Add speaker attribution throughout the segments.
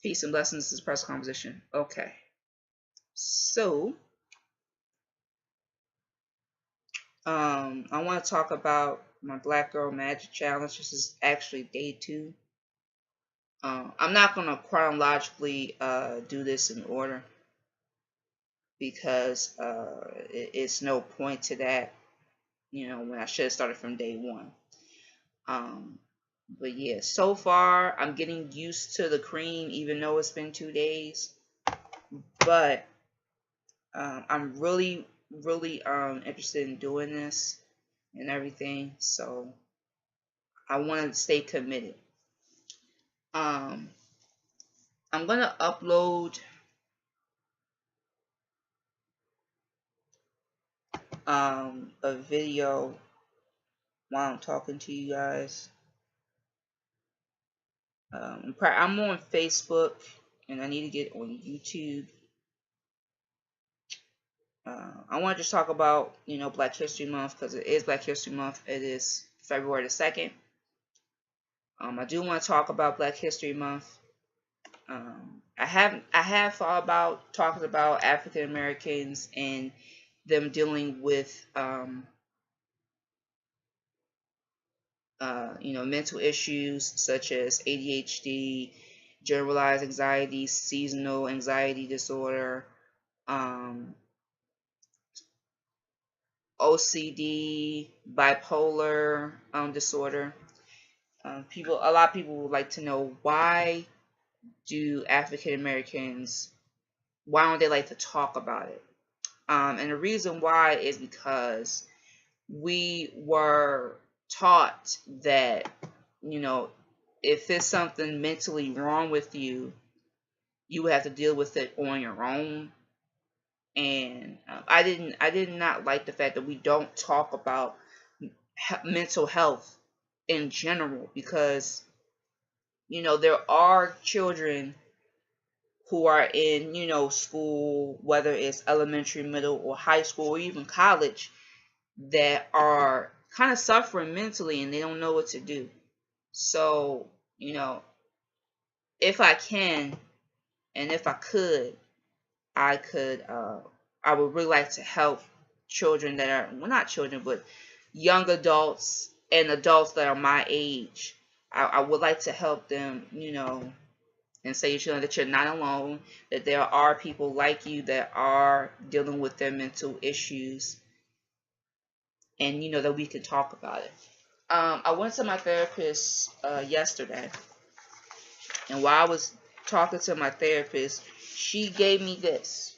Speaker 1: Peace and blessings. This is Depressed's Composition. Okay. So, I want to talk about my Black Girl Magic Challenge. This is actually day 2. I'm not going to chronologically do this in order because it's no point to that, when I should have started from day 1. But yeah, so far I'm getting used to the cream even though it's been 2 days. But I'm really interested in doing this and everything, so I want to stay committed. I'm gonna upload a video while I'm talking to you guys. I'm on Facebook and I need to get on YouTube. I want to just talk about Black History Month because it is Black History Month. It is February the 2nd. I do want to talk about Black History Month. I have thought about talking about African Americans and them dealing with mental issues such as ADHD, generalized anxiety, seasonal anxiety disorder, OCD, bipolar disorder. A lot of people would like to know, why do African Americans, why don't they like to talk about it? And the reason why is because we were taught that, if there's something mentally wrong with you, you would have to deal with it on your own. And I did not like the fact that we don't talk about mental health in general, because there are children who are in school, whether it's elementary, middle, or high school, or even college, that are kind of suffering mentally and they don't know what to do. So if I can, and if I could, I would really like to help children that are, well, not children, but young adults and adults that are my age. I would like to help them, and say that you're not alone, that there are people like you that are dealing with their mental issues, and that we can talk about it. I went to my therapist yesterday, and while I was talking to my therapist, she gave me this.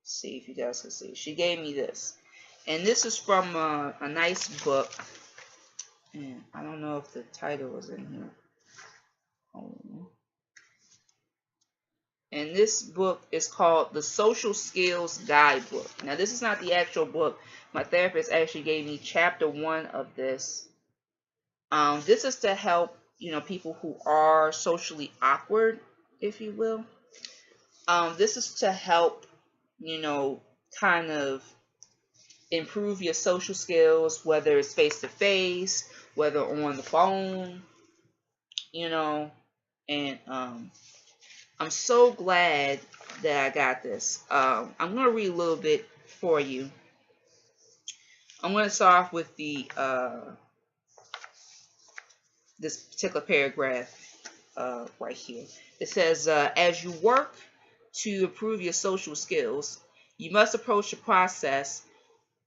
Speaker 1: See if you guys can see. She gave me this, and this is from a nice book, and I don't know if the title was in here. And this book is called The Social Skills Guidebook. Now, this is not the actual book. My therapist actually gave me chapter 1 of this. This is to help, people who are socially awkward, if you will. This is to help, kind of improve your social skills, whether it's face-to-face, whether on the phone, and I'm so glad that I got this. I'm going to read a little bit for you. I'm going to start off with the this particular paragraph right here. It says, as you work to improve your social skills, you must approach the process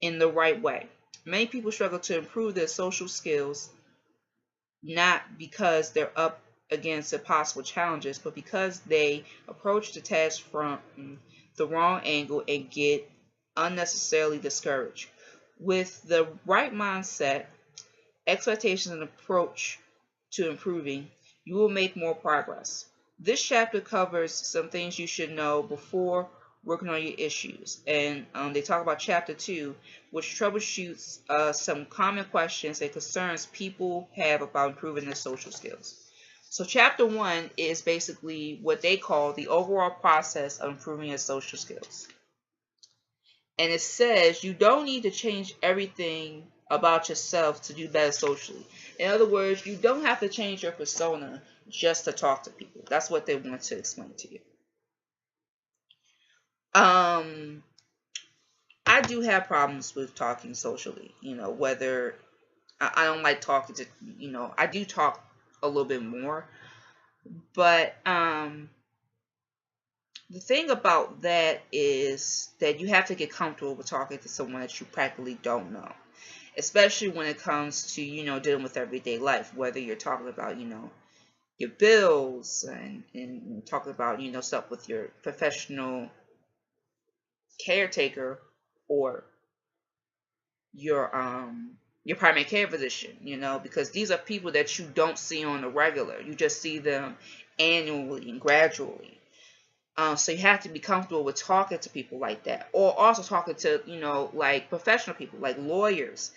Speaker 1: in the right way. Many people struggle to improve their social skills, not because they're up against impossible challenges, but because they approach the task from the wrong angle and get unnecessarily discouraged. With the right mindset, expectations, and approach to improving, you will make more progress. This chapter covers some things you should know before working on your issues, and they talk about chapter 2, which troubleshoots some common questions and concerns people have about improving their social skills. So chapter 1 is basically what they call the overall process of improving your social skills. And it says you don't need to change everything about yourself to do better socially. In other words, you don't have to change your persona just to talk to people. That's what they want to explain to you. I do have problems with talking socially, whether I don't like talking to, I do talk a little bit more, but the thing about that is that you have to get comfortable with talking to someone that you practically don't know, especially when it comes to, dealing with everyday life, whether you're talking about, your bills and talking about, stuff with your professional caretaker or your primary care physician, because these are people that you don't see on the regular. You just see them annually and gradually. So you have to be comfortable with talking to people like that, or also talking to, like professional people, like lawyers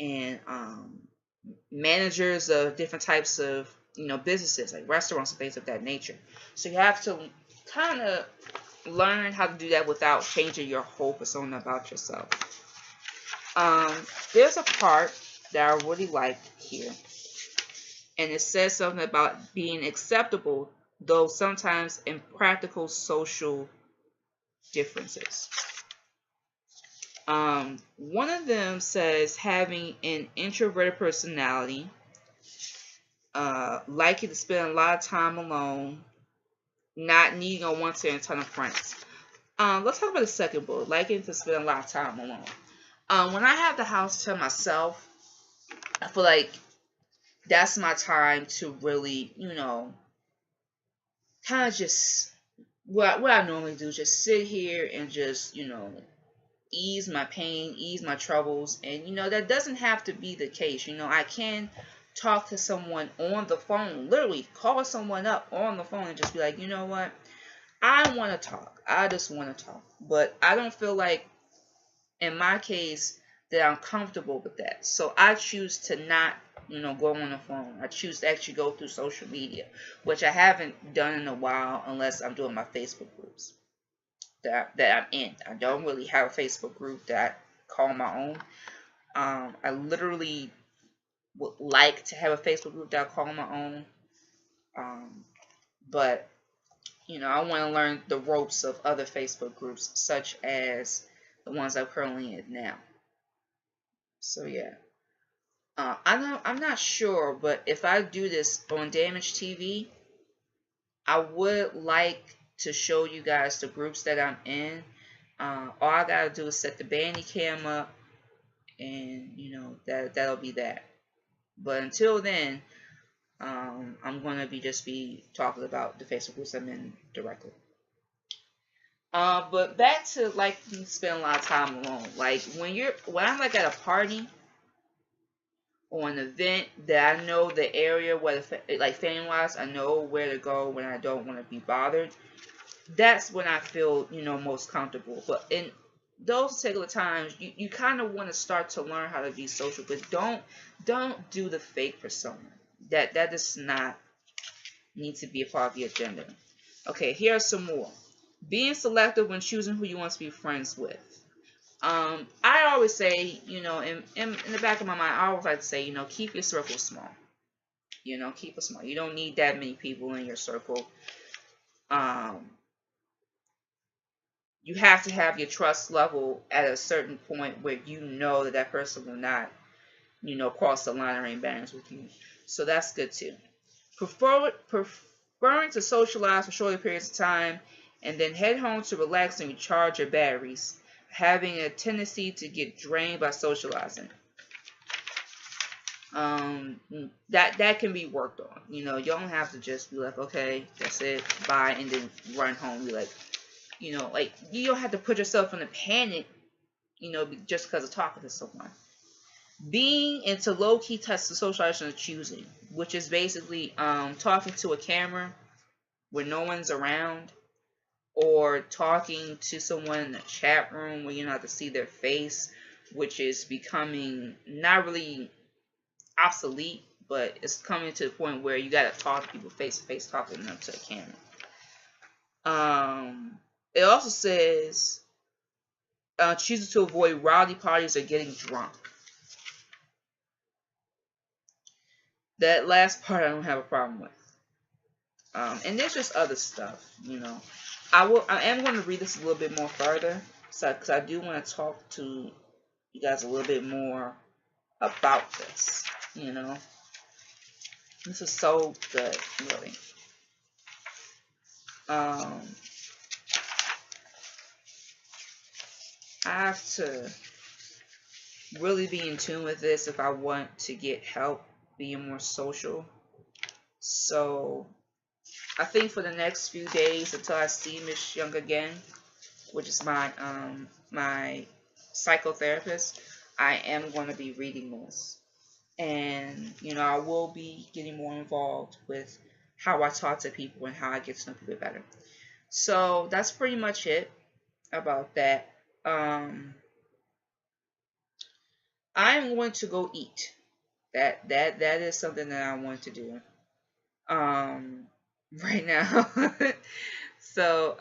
Speaker 1: and managers of different types of, businesses, like restaurants and things of that nature. So you have to kind of learn how to do that without changing your whole persona about yourself. There's a part that I really like here, and it says something about being acceptable, though sometimes impractical social differences. One of them says having an introverted personality, liking to spend a lot of time alone, not needing or wanting a ton of friends. Let's talk about the second bullet, liking to spend a lot of time alone. When I have the house to myself, I feel like that's my time to really, kind of just what I normally do, just sit here and just, ease my pain, ease my troubles. And, that doesn't have to be the case. I can talk to someone on the phone, literally call someone up on the phone and just be like, you know what? I want to talk. I just want to talk. But I don't feel like, in my case, that I'm comfortable with that. So I choose to not, go on the phone. I choose to actually go through social media, which I haven't done in a while unless I'm doing my Facebook groups that I'm in. I don't really have a Facebook group that I call my own. I literally would like to have a Facebook group that I call my own. But, I want to learn the ropes of other Facebook groups, such as the ones I'm currently in now. So, yeah. I'm not sure, but if I do this on Damage TV, I would like to show you guys the groups that I'm in. All I gotta do is set the bandy cam up, and that'll be that. But until then, I'm gonna be talking about the Facebook groups I'm in directly. But back to like spend a lot of time alone. Like when I'm like at a party or an event that I know the area where like family wise, I know where to go when I don't want to be bothered. That's when I feel most comfortable. But in those particular times, you kind of want to start to learn how to be social, but don't do the fake persona. That does not need to be a part of your agenda. Okay, here are some more. Being selective when choosing who you want to be friends with. I always say, in the back of my mind, I always like to say, keep your circle small. Keep it small. You don't need that many people in your circle. You have to have your trust level at a certain point where you know that person will not, cross the line or any boundaries with you. So that's good too. Preferring to socialize for shorter periods of time and then head home to relax and recharge your batteries. Having a tendency to get drained by socializing. That can be worked on. You don't have to just be like, okay, that's it, bye, and then run home. Be like, like you don't have to put yourself in a panic, just because of talking to someone. Being into low-key tests of socialization of choosing, which is basically talking to a camera where no one's around, or talking to someone in a chat room where you don't have to see their face, which is becoming not really obsolete, but it's coming to the point where you got to talk to people face to face, talking to them to a camera. It also says choosing to avoid rowdy parties or getting drunk. That last part I don't have a problem with. And there's just other stuff, you know. I am going to read this a little bit more further, because I do want to talk to you guys a little bit more about this, you know. This is so good, really. I have to really be in tune with this if I want to get help being more social. So I think for the next few days until I see Miss Young again, which is my my psychotherapist, I am going to be reading this. And, you know, I will be getting more involved with how I talk to people and how I get to know people better. So that's pretty much it about that. I'm going to go eat. That is something that I want to do. Right now. So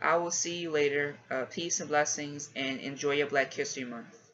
Speaker 1: I will see you later. Peace and blessings, and enjoy your Black History Month.